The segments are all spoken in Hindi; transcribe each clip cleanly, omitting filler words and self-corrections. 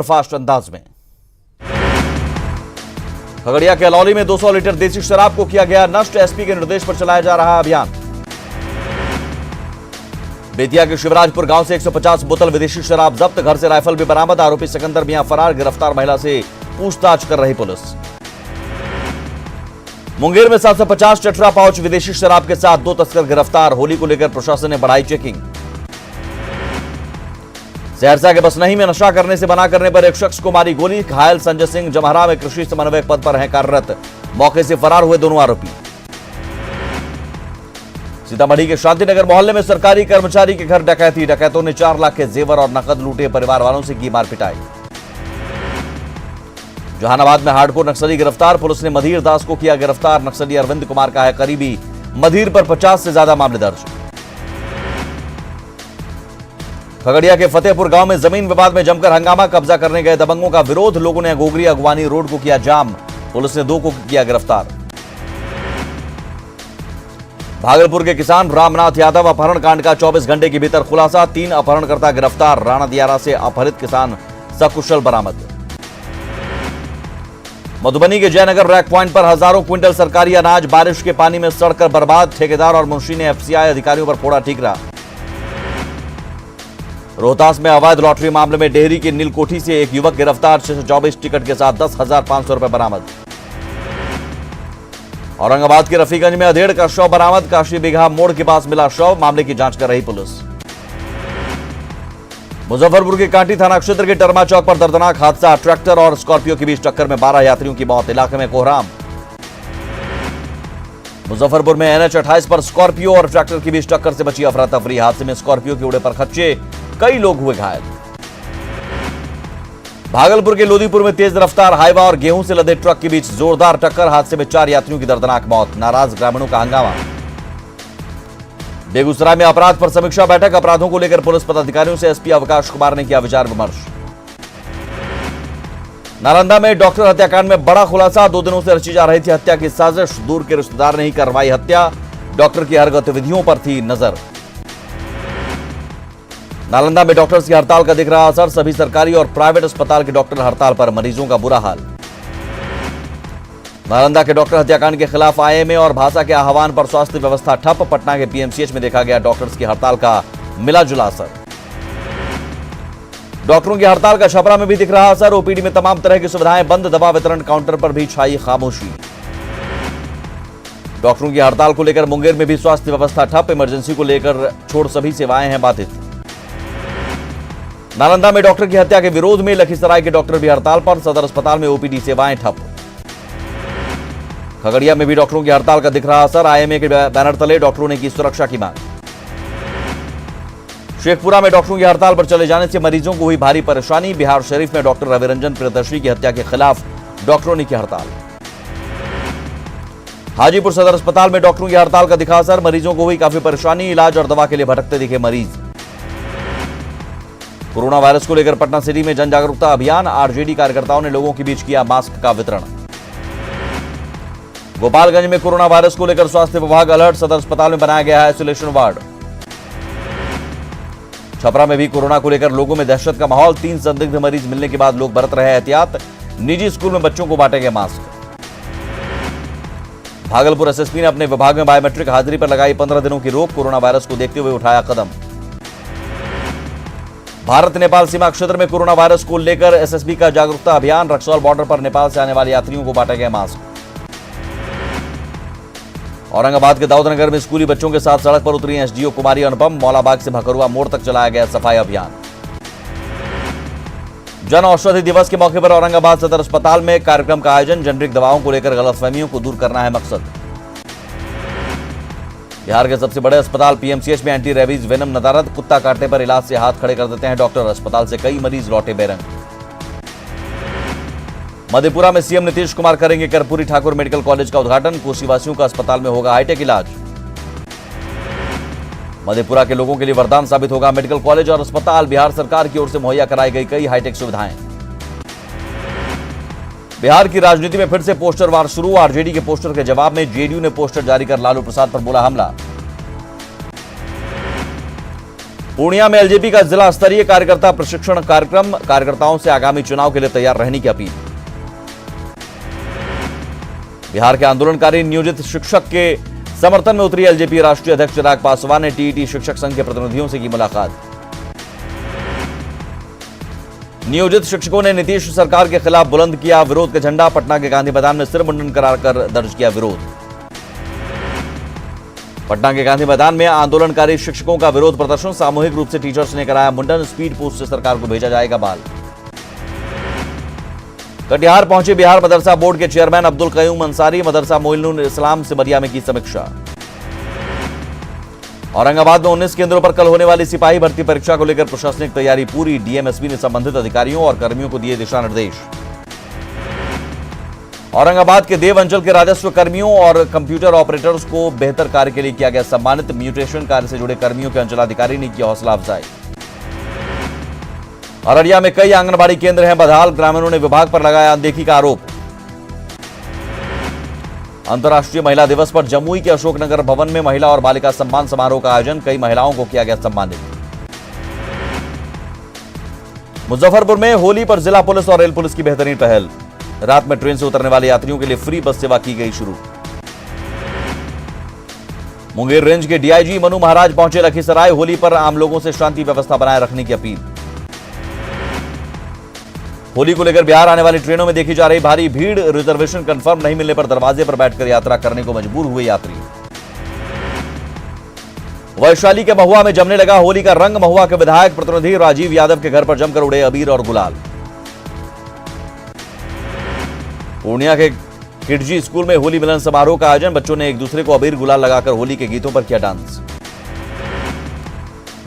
फास्ट अंदाज में। खगड़िया के अलौली में 200 लीटर देसी शराब को किया गया नष्ट। एसपी के निर्देश पर चलाया जा रहा अभियान। बेतिया के शिवराजपुर गांव से 150 बोतल विदेशी शराब जब्त। घर से राइफल भी बरामद। आरोपी सिकंदर मियां फरार। गिरफ्तार महिला से पूछताछ कर रही पुलिस। मुंगेर में 750 टेट्रा पाउच विदेशी शराब के साथ 2 तस्कर गिरफ्तार। होली को लेकर प्रशासन ने बढ़ाई चेकिंग। सहरसा के बसनही में नशा करने से मना करने पर एक शख्स को मारी गोली। घायल संजय सिंह जमहरा में कृषि समन्वयक पद पर हैं कार्यरत। मौके से फरार हुए दोनों आरोपी। सीतामढ़ी के शांतिनगर मोहल्ले में सरकारी कर्मचारी के घर डकैती। डकैतों ने 4 लाख के जेवर और नकद लूटे। परिवार वालों से की मार पिटाई। जहानाबाद में हार्डकोर नक्सली गिरफ्तार। पुलिस ने मधीर दास को किया गिरफ्तार। नक्सली अरविंद कुमार का है करीबी। मधीर पर 50 से ज्यादा मामले दर्ज। खगड़िया के फतेहपुर गांव में जमीन विवाद में जमकर हंगामा। कब्जा करने गए दबंगों का विरोध। लोगों ने गोगरी अगवानी रोड को किया जाम। पुलिस ने 2 को किया गिरफ्तार। भागलपुर के किसान रामनाथ यादव अपहरण कांड का 24 घंटे के भीतर खुलासा। 3 अपहरणकर्ता गिरफ्तार। राणा दियारा से अपहरित किसान सकुशल बरामद। मधुबनी के जयनगर रैक पॉइंट पर हजारों क्विंटल सरकारी अनाज बारिश के पानी में सड़कर बर्बाद। ठेकेदार और मुंशी ने एफसीआई अधिकारियों पर फोड़ा ठीकरा। रोहतास में अवैध लॉटरी मामले में डेहरी के नीलकोठी से एक युवक गिरफ्तार। 624 टिकट के साथ 10,500 रुपए बरामद। औरंगाबाद के रफीगंज में अधेड़ का शव बरामद। काशी बिघा मोड़ के पास मिला शव। मामले की जांच कर रही पुलिस। मुजफ्फरपुर के कांटी थाना क्षेत्र के टरमा चौक पर दर्दनाक हादसा। ट्रैक्टर और स्कॉर्पियो के बीच टक्कर में 12 यात्रियों की मौत। इलाके में कोहराम। मुजफ्फरपुर में NH 28 पर स्कॉर्पियो और ट्रैक्टर के बीच टक्कर से बची अफरा तफरी। हादसे में स्कॉर्पियो के उड़े पर खच्चे। कई लोग हुए घायल। भागलपुर के लोदीपुर में तेज रफ्तार हाईवा और गेहूं से लदे ट्रक के बीच जोरदार टक्कर। हादसे में 4 यात्रियों की दर्दनाक मौत। नाराज ग्रामीणों का हंगामा। बेगूसराय में अपराध पर समीक्षा बैठक। अपराधों को लेकर पुलिस पदाधिकारियों से एसपी अवकाश कुमार ने किया विचार विमर्श। नालंदा में डॉक्टर हत्याकांड में बड़ा खुलासा। 2 दिनों से रची जा रही थी हत्या की साजिश। दूर के रिश्तेदार ने ही करवाई हत्या। डॉक्टर की हर गतिविधियों पर थी नजर। नालंदा में डॉक्टर्स की हड़ताल का दिख रहा असर। सभी सरकारी और प्राइवेट अस्पताल के डॉक्टर हड़ताल पर। मरीजों का बुरा हाल। नालंदा के डॉक्टर हत्याकांड के खिलाफ IMA और भासा के आह्वान पर स्वास्थ्य व्यवस्था ठप। पटना के PMCH में देखा गया डॉक्टर्स की हड़ताल का मिला जुला असर। डॉक्टरों की हड़ताल का छपरा में भी दिख रहा असर। OPD में तमाम तरह की सुविधाएं बंद। दवा वितरण काउंटर पर भी छाई खामोशी। डॉक्टरों की हड़ताल को लेकर मुंगेर में भी स्वास्थ्य व्यवस्था ठप। इमरजेंसी को लेकर छोड़ सभी सेवाएं हैं बाधित। नालंदा में डॉक्टर की हत्या के विरोध में लखीसराय के डॉक्टर भी हड़ताल पर। सदर अस्पताल में OPD सेवाएं ठप। खगड़िया में भी डॉक्टरों की हड़ताल का दिख रहा असर। IMA के बैनर तले डॉक्टरों ने की सुरक्षा की मांग। शेखपुरा में डॉक्टरों की हड़ताल पर चले जाने से मरीजों को हुई भारी परेशानी। बिहार शरीफ में डॉक्टर रविरंजन प्रियदर्शी की हत्या के खिलाफ डॉक्टरों ने की हड़ताल। हाजीपुर सदर अस्पताल में डॉक्टरों की हड़ताल का दिखा असर। मरीजों को हुई काफी परेशानी। इलाज और दवा के लिए भटकते दिखे मरीज। कोरोना वायरस को लेकर पटना सिटी में जन जागरूकता अभियान। RJD कार्यकर्ताओं ने लोगों के बीच किया मास्क का वितरण। गोपालगंज में कोरोना वायरस को लेकर स्वास्थ्य विभाग अलर्ट। सदर अस्पताल में बनाया गया है आइसोलेशन वार्ड। छपरा में भी कोरोना को लेकर लोगों में दहशत का माहौल। 3 संदिग्ध मरीज मिलने के बाद लोग बरत रहे एहतियात। निजी स्कूल में बच्चों को बांटे गए मास्क। भागलपुर SSP ने अपने विभाग में बायोमेट्रिक हाजिरी पर लगाई 15 दिनों की रोक। कोरोना वायरस को देखते हुए उठाया कदम। भारत नेपाल सीमा क्षेत्र में कोरोना वायरस को लेकर SSB का जागरूकता अभियान। रक्सौल बॉर्डर पर नेपाल से आने वाले यात्रियों को बांटे गए मास्क। औरंगाबाद के दाऊदनगर में स्कूली बच्चों के साथ सड़क पर उतरी SDO कुमारी अनुपम। मौलाबाग से भकरुआ मोड़ तक चलाया गया सफाई अभियान। जन औषधि दिवस के मौके पर औरंगाबाद सदर अस्पताल में कार्यक्रम का आयोजन। जेनरिक दवाओं को लेकर गलतफहमियों को दूर करना है मकसद। बिहार के सबसे बड़े अस्पताल PMCH में एंटी रेबीज वेनम नदारद। कुत्ता काटने पर इलाज से हाथ खड़े कर देते हैं डॉक्टर। अस्पताल से कई मरीज लौटे बेरंग। मधेपुरा में CM नीतीश कुमार करेंगे कर्पूरी ठाकुर मेडिकल कॉलेज का उद्घाटन। कोसीवासियों का अस्पताल में होगा हाईटेक इलाज। मधेपुरा के लोगों के लिए वरदान साबित होगा मेडिकल कॉलेज और अस्पताल। बिहार सरकार की ओर से मुहैया कराई गई कई हाईटेक सुविधाएं। बिहार की राजनीति में फिर से पोस्टर वार शुरू। RJD के पोस्टर के जवाब में JDU ने पोस्टर जारी कर लालू प्रसाद पर बोला हमला। पूर्णिया में एलजेपी का जिला स्तरीय कार्यकर्ता प्रशिक्षण कार्यक्रम, कार्यकर्ताओं से आगामी चुनाव के लिए तैयार रहने की अपील। बिहार के आंदोलनकारी नियोजित शिक्षक के समर्थन में उतरी एलजेपी राष्ट्रीय अध्यक्ष चिराग पासवान ने टीईटी शिक्षक संघ के प्रतिनिधियों से की मुलाकात। नियोजित शिक्षकों ने नीतीश सरकार के खिलाफ बुलंद किया विरोध का झंडा। पटना के गांधी मैदान में सिर मुंडन कराकर दर्ज किया विरोध। पटना के गांधी मैदान में आंदोलनकारी शिक्षकों का विरोध प्रदर्शन, सामूहिक रूप से टीचर्स ने कराया मुंडन। स्पीड पोस्ट से सरकार को भेजा जाएगा बाल। कटिहार पहुंचे बिहार मदरसा बोर्ड के चेयरमैन अब्दुल कयूम अंसारी, मदरसा मोइनुल इस्लाम सिमरिया में की समीक्षा। औरंगाबाद में 19 केंद्रों पर कल होने वाली सिपाही भर्ती परीक्षा को लेकर प्रशासनिक तैयारी पूरी। डीएमएसपी ने संबंधित अधिकारियों और कर्मियों को दिए दिशा निर्देश। औरंगाबाद के देव अंचल के राजस्व कर्मियों और कंप्यूटर ऑपरेटर्स को बेहतर कार्य के लिए किया गया सम्मानित। म्यूटेशन कार्य से जुड़े कर्मियों के अंचलाधिकारी ने किया हौसला अफजाई। अररिया में कई आंगनबाड़ी केंद्र हैं बदहाल, ग्रामीणों ने विभाग पर लगाया अनदेखी का आरोप। अंतर्राष्ट्रीय महिला दिवस पर जमुई के अशोकनगर भवन में महिला और बालिका सम्मान समारोह का आयोजन, कई महिलाओं को किया गया सम्मानित। मुजफ्फरपुर में होली पर जिला पुलिस और रेल पुलिस की बेहतरीन पहल, रात में ट्रेन से उतरने वाले यात्रियों के लिए फ्री बस सेवा की गई शुरू। मुंगेर रेंज के डीआईजी मनु महाराज पहुंचे लखीसराय, होली पर आम लोगों से शांति व्यवस्था बनाए रखने की अपील। होली को लेकर बिहार आने वाली ट्रेनों में देखी जा रही भारी भीड़, रिजर्वेशन कंफर्म नहीं मिलने पर दरवाजे पर बैठकर यात्रा करने को मजबूर हुए यात्री। वैशाली के महुआ में जमने लगा होली का रंग, महुआ के विधायक प्रतिनिधि राजीव यादव के घर पर जमकर उड़े अबीर और गुलाल। पूर्णिया के किडजी स्कूल में होली मिलन समारोह का आयोजन, बच्चों ने एक दूसरे को अबीर गुलाल लगाकर होली के गीतों पर किया डांस।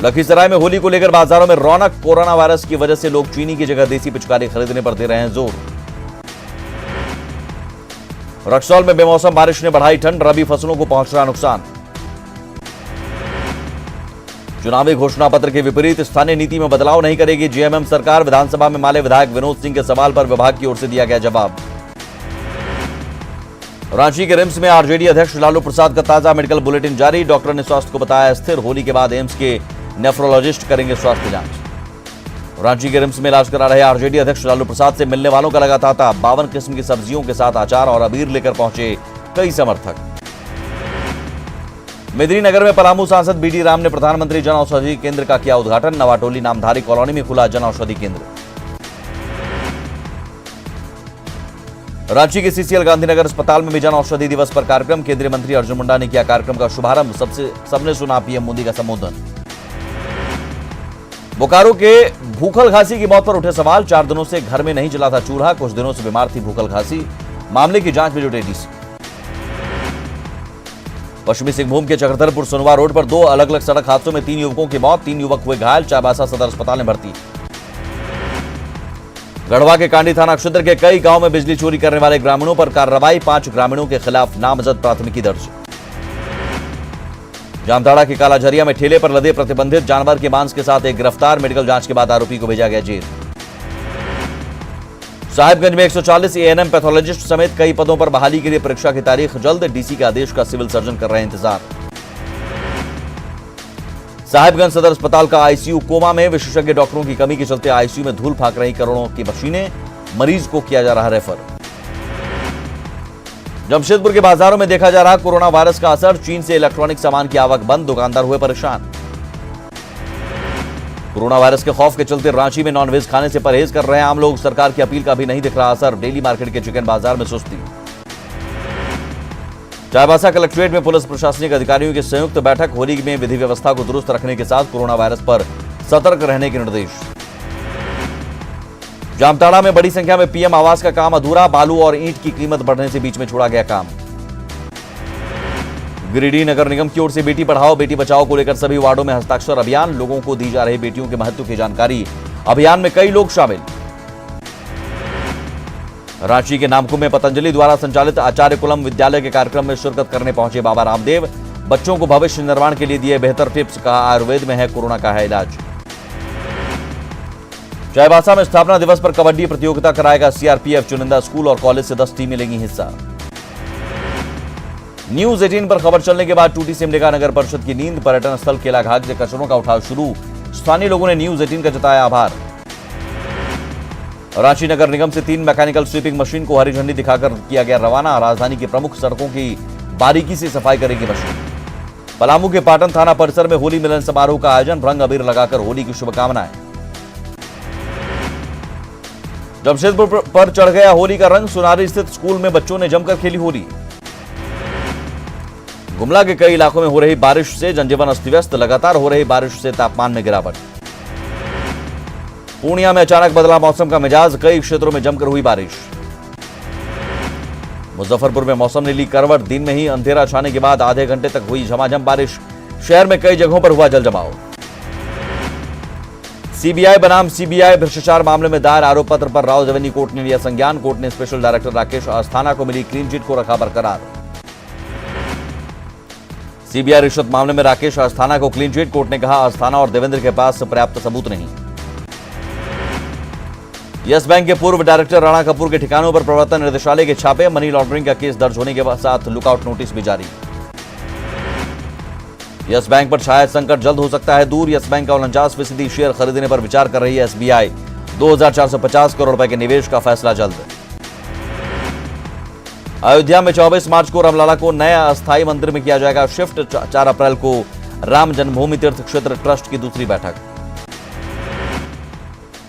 लखीसराय में होली को लेकर बाजारों में रौनक, कोरोना वायरस की वजह से लोग चीनी की जगह देसी पिचकारी खरीदने पर दे रहे हैं जोर। रक्सौल में बेमौसम बारिश ने बढ़ाई ठंड, रबी फसलों को पहुंच रहा नुकसान। चुनावी घोषणा पत्र के विपरीत स्थानीय नीति में बदलाव नहीं करेगी जेएमएम सरकार, विधानसभा में माले विधायक विनोद सिंह के सवाल पर विभाग की ओर से दिया गया जवाब। रांची के रिम्स में आरजेडी अध्यक्ष लालू प्रसाद का ताजा मेडिकल बुलेटिन जारी, डॉक्टर ने स्वास्थ्य को बताया स्थिर, होली के बाद एम्स के नेफ्रोलॉजिस्ट करेंगे स्वास्थ्य जांच। रांची के रिम्स में इलाज करा रहे आरजेडी अध्यक्ष लालू प्रसाद से मिलने वालों का लगा तांता, 52 किस्म की सब्जियों के साथ अचार और अबीर लेकर पहुंचे कई समर्थक। मेदिनीनगर में पलामू सांसद बीडी राम ने प्रधानमंत्री जन औषधि केंद्र का किया उद्घाटन, नवाटोली नामधारी कॉलोनी में खुला जन औषधि केंद्र। रांची के सीसीएल गांधीनगर अस्पताल में भी जन औषधि दिवस पर कार्यक्रम, केंद्रीय मंत्री अर्जुन मुंडा ने किया कार्यक्रम का शुभारंभ, सबने सुना पीएम मोदी का संबोधन। बोकारो के भूखल घासी की मौत पर उठे सवाल, 4 दिनों से घर में नहीं जला था चूल्हा, कुछ दिनों से बीमार थी भूखल घासी, मामले की जांच में जुटे डीसी। पश्चिमी सिंहभूम के चक्रधरपुर सोनवा रोड पर 2 अलग अलग सड़क हादसों में 3 युवकों की मौत, 3 युवक हुए घायल, चाईबासा सदर अस्पताल में भर्ती। गढ़वा के कांडी थाना क्षेत्र के कई गांव में बिजली चोरी करने वाले ग्रामीणों पर कार्रवाई, 5 ग्रामीणों के खिलाफ नामजद प्राथमिकी दर्ज। जामताड़ा के कालाझरिया में ठेले पर लदे प्रतिबंधित जानवर के मांस के साथ एक गिरफ्तार, मेडिकल जांच के बाद आरोपी को भेजा गया जेल। साहिबगंज में 140 एएनएम पैथोलॉजिस्ट समेत कई पदों पर बहाली के लिए परीक्षा की तारीख जल्द, डीसी के आदेश का सिविल सर्जन कर रहे हैं इंतजार। साहिबगंज सदर अस्पताल का आईसीयू कोमा में, विशेषज्ञ डॉक्टरों की कमी के चलते आईसीयू में धूल फाक रही करोड़ों की मशीनें, मरीज को किया जा रहा रेफर। जमशेदपुर के बाजारों में देखा जा रहा कोरोना वायरस का असर, चीन से इलेक्ट्रॉनिक सामान की आवक बंद, दुकानदार हुए परेशान। कोरोना वायरस के खौफ के चलते रांची में नॉनवेज खाने से परहेज कर रहे हैं आम लोग, सरकार की अपील का भी नहीं दिख रहा असर, डेली मार्केट के चिकन बाजार में सुस्ती। चाईबासा कलेक्ट्रेट में पुलिस प्रशासनिक अधिकारियों की संयुक्त बैठक, होली में विधि व्यवस्था को दुरुस्त रखने के साथ कोरोना वायरस पर सतर्क रहने के निर्देश। जामताड़ा में बड़ी संख्या में पीएम आवास का काम अधूरा, बालू और ईंट की कीमत बढ़ने से बीच में छोड़ा गया काम। गिरिडीह नगर निगम की ओर से बेटी पढ़ाओ बेटी बचाओ को लेकर सभी वार्डों में हस्ताक्षर अभियान, लोगों को दी जा रही बेटियों के महत्व की जानकारी, अभियान में कई लोग शामिल। रांची के नामकुम में पतंजलि द्वारा संचालित आचार्य कुलम विद्यालय के कार्यक्रम में शिरकत करने पहुंचे बाबा रामदेव, बच्चों को भविष्य निर्माण के लिए दिए बेहतर टिप्स, कहा आयुर्वेद में है कोरोना का है इलाज। चाईबासा में स्थापना दिवस पर कबड्डी प्रतियोगिता कराएगा सीआरपीएफ, चुनिंदा स्कूल और कॉलेज से 10 टीमें लेंगी हिस्सा। न्यूज 18 पर खबर चलने के बाद टूटी सिमडेगा नगर परिषद की नींद, पर्यटन स्थल केलाघाट से कचरों का उठाव शुरू, स्थानीय लोगों ने न्यूज 18 का जताया आभार। रांची नगर निगम से 3 मैकेनिकल स्वीपिंग मशीन को हरी झंडी दिखाकर किया गया रवाना। राजधानी की प्रमुख सड़कों की बारीकी से सफाई करेगी मशीन। पलामू के पाटन थाना परिसर में होली मिलन समारोह का आयोजन, रंग अबीर लगाकर होली की शुभकामनाएं। जमशेदपुर पर चढ़ गया होली का रंग, सुनारी स्थित स्कूल में बच्चों ने जमकर खेली होली। गुमला के कई इलाकों में हो रही बारिश से जनजीवन अस्त व्यस्त, लगातार हो रही बारिश से तापमान में गिरावट। पूर्णिया में अचानक बदला मौसम का मिजाज, कई क्षेत्रों में जमकर हुई बारिश। मुजफ्फरपुर में मौसम ने ली करवट, दिन में ही अंधेरा छाने के बाद आधे घंटे तक हुई झमाझम बारिश, शहर में कई जगहों पर हुआ जलजमाव। सीबीआई बनाम सीबीआई भ्रष्टाचार मामले में दायर आरोप पत्र पर राव रेवेन्यू कोर्ट ने लिया संज्ञान। कोर्ट ने स्पेशल डायरेक्टर राकेश अस्थाना को मिली क्लीन चिट को रखा बरकरार। सीबीआई रिश्वत मामले में राकेश अस्थाना को क्लीन चिट, कोर्ट ने कहा अस्थाना और देवेंद्र के पास पर्याप्त सबूत नहीं। यस बैंक के पूर्व डायरेक्टर राणा कपूर के ठिकानों पर प्रवर्तन निदेशालय के छापे, मनी लॉन्ड्रिंग का केस दर्ज होने के साथ लुकआउट नोटिस भी जारी। यस बैंक पर शायद संकट जल्द हो सकता है दूर, यस बैंक का 49% शेयर खरीदने पर विचार कर रही है एसबीआई। 2450 करोड़ रुपए के निवेश का फैसला जल्द। अयोध्या में 24 मार्च को रामलला को नए अस्थायी मंदिर में किया जाएगा शिफ्ट। 4 अप्रैल को राम जन्मभूमि तीर्थ क्षेत्र ट्रस्ट की दूसरी बैठक।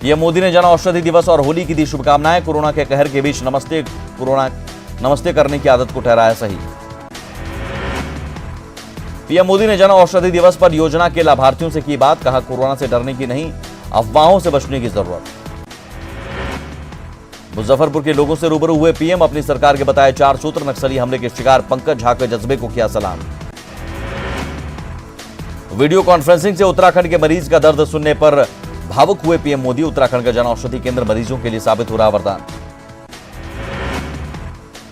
पीएम मोदी ने जन औषधि दिवस और होली की दी शुभकामनाएं। कोरोना के कहर के बीच नमस्ते करने की आदत को ठहराया सही। पीएम मोदी ने जन औषधि दिवस पर योजना के लाभार्थियों से की बात, कहा कोरोना से डरने की नहीं, अफवाहों से बचने की जरूरत। मुजफ्फरपुर के लोगों से रूबरू हुए पीएम, अपनी सरकार के बताए 4 सूत्र, नक्सली हमले के शिकार पंकज झा के जज्बे को किया सलाम। वीडियो कॉन्फ्रेंसिंग से उत्तराखंड के मरीज का दर्द सुनने पर भावुक हुए पीएम मोदी, उत्तराखंड का जन औषधि केंद्र मरीजों के लिए साबित हो रहा वरदान।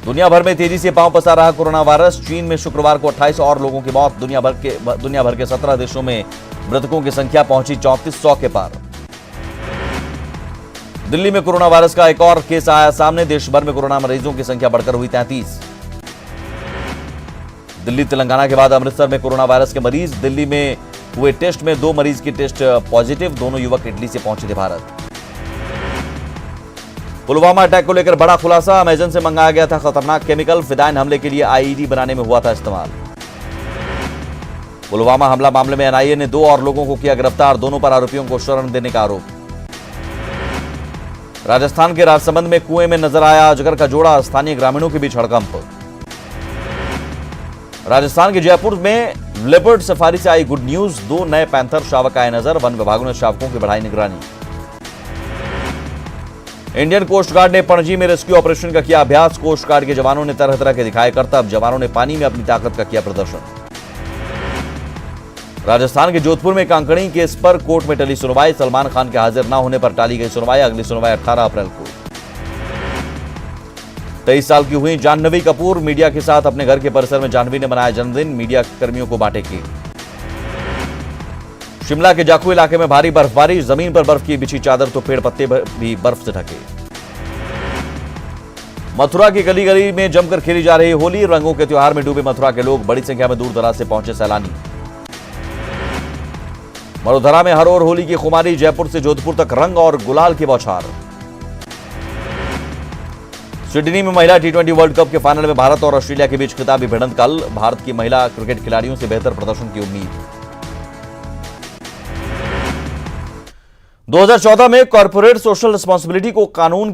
दुनिया भर में तेजी से पांव पसार रहा कोरोना वायरस, चीन में शुक्रवार को 28 और लोगों की मौत। दुनिया भर के 17 देशों में मृतकों की संख्या पहुंची 3400 के पार। दिल्ली में कोरोना वायरस का एक और केस आया सामने, देश भर में कोरोना मरीजों की संख्या बढ़कर हुई 33। दिल्ली तेलंगाना के बाद अमृतसर में कोरोना वायरस के मरीज। दिल्ली में हुए टेस्ट में 2 मरीज की टेस्ट पॉजिटिव, दोनों युवक इटली से पहुंचे थे भारत। पुलवामा अटैक को लेकर बड़ा खुलासा, अमेजन से मंगाया गया था खतरनाक केमिकल, फिदाइन हमले के लिए आईईडी बनाने में हुआ था इस्तेमाल। पुलवामा हमला मामले में एनआईए ने 2 और लोगों को किया गिरफ्तार, दोनों पर आरोपियों को शरण देने का आरोप। राजस्थान के राजसमंद में कुएं में नजर आया अजगर का जोड़ा, स्थानीय ग्रामीणों के बीच हड़कंप। राजस्थान के जयपुर में लेपर्ड सफारी से आई गुड न्यूज, 2 नए पैंथर शावक आए नजर, वन विभागों ने शावकों की बढ़ाई निगरानी। इंडियन कोस्ट गार्ड ने पणजी में रेस्क्यू ऑपरेशन का किया अभ्यास, कोस्ट गार्ड के जवानों ने तरह तरह के दिखाए करतब, जवानों ने पानी में अपनी ताकत का किया प्रदर्शन। राजस्थान के जोधपुर में कांकड़ी केस पर कोर्ट में टली सुनवाई, सलमान खान के हाजिर न होने पर टाली गई सुनवाई, अगली सुनवाई 18 अप्रैल को। 23 साल की हुई जाह्नवी कपूर, मीडिया के साथ अपने घर के परिसर में जाह्नवी ने मनाया जन्मदिन, मीडिया कर्मियों को बांटे केक। शिमला के जाखू इलाके में भारी बर्फबारी, जमीन पर बर्फ की बिछी चादर तो पेड़ पत्ते भी बर्फ से ढके। मथुरा की गली गली में जमकर खेली जा रही होली, रंगों के त्योहार में डूबे मथुरा के लोग, बड़ी संख्या में दूर दराज से पहुंचे सैलानी। वडोदरा में हर ओर होली की खुमारी, जयपुर से जोधपुर तक रंग और गुलाल की बौछार। सिडनी में महिला टी20 वर्ल्ड कप के फाइनल में भारत और ऑस्ट्रेलिया के बीच खिताबी भिड़ंत कल, भारत की महिला क्रिकेट खिलाड़ियों से बेहतर प्रदर्शन की उम्मीद। 2014 में कॉर्पोरेट सोशल रिस्पांसिबिलिटी को कानून के